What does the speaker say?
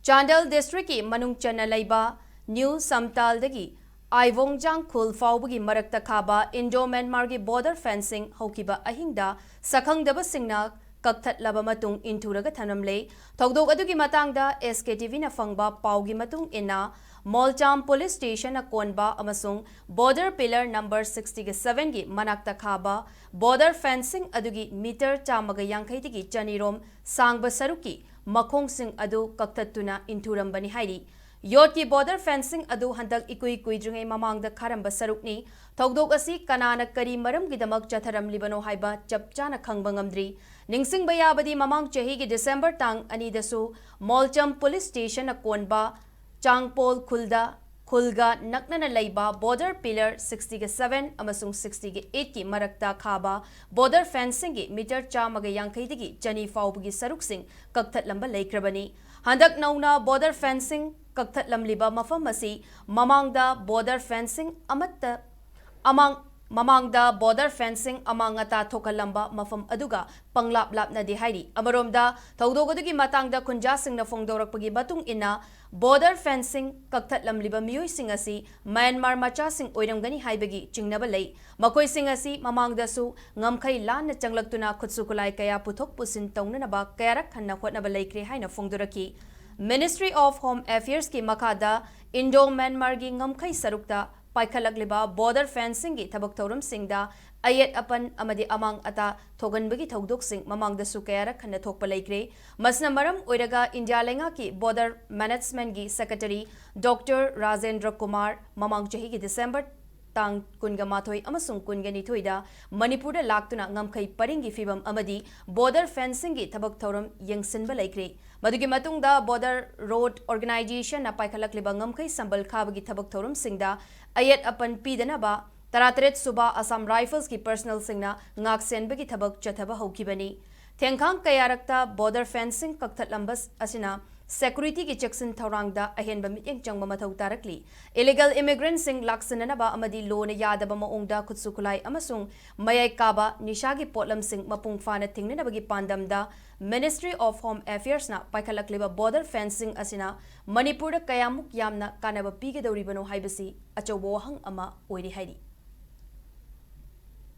Chandel District ki manung chana laiba New Samtal Aivongjang Khul Faubagi Marakta Khaba Indo Myanmar gi border fencing Hokiba Ahingda Sakhangdaba Singna Kakthatlaba Matung Inthuramle Thanamle Thogdok adugi matangda SKTV na fangba paugi matung ina Molcham Police Station na konba amasung border pillar number 67 gi manakta khaba border fencing adugi meter chamaga yangkai digi chanirom sangba saruki Makhong sing adu Kakthattuna Inthuramle hairi Yot ki border fencing adu handak ikui kuidringai mamangda kharamba sarukni thogdok asi kanana kari maram gidamak chatharam libano haiba chapchana khangba ngamdri ningsing bayabadi mamang chahi gi December tang ani dasu Molcham Police Station na konba Changpol Khulga Naknana Laiba border pillar 67 amasung 68 ki marakta khaba border fencing gi meter chamaga yangkai digi chani faubgi saruksing Kakthatlamba laikrabani handak nauna border fencing Kakthatlamliba mafam asi mamangda border fencing mamangda border fencing amangata thokalamba mafam aduga panglap na di hairi amaromda thogdogadugi matangda khunja singna phongdorakpagi matung ina border fencing Kakthatlamliba miyoi sing asi Myanmar macha sing oiramgani haibagi chingnaba lei makoi sing asi mamangda su ngamkhai lan na changlaktuna khutsukulai kaya puthok pusin tongnaba kayarak khanna khotnaba leikre haina phongdoraki Ministry of Home Affairs ki makada Indo Myanmar gi ngamkhai sarukta paikhalakliba border fencing gi thabak thorum singda ayet apan amadi amang ata thoganbagi thodok sing mamangda su kayara khanna thokpa laikre masna maram oiraga India lenga ki border management gi secretary Dr Rajendra Kumar mamang chahi gi December tang kunga mathoi amasung kunga nithoida Manipur da laktuna ngamkhai paringi fibam amadi border fencing gi thabak thorum yengsinba laikre madugi matungda border road organization na paikhalakliba ngamkhai sambal khabagi thabak thorum singda ayet apan pidanaba taratret suba Assam Rifles ki personal singna ngak senbagi thabak chathaba hokibani thengkhang kayarakta border fencing Kakthatlambas asina security ki checksin thorangda ahenba mityeng changma mathau tarakli illegal immigrants sing laksananaba amadi loan yadaba maongda khutsukulai amasung mayai kaba nishagi potlam sing mapung fana thingnabagi pandamda Ministry of Home Affairs na paikhalakliba border fencing asina Manipur da kayamuk yamna kanaba pigedoribano haibasi achobo hang ama oiri hairi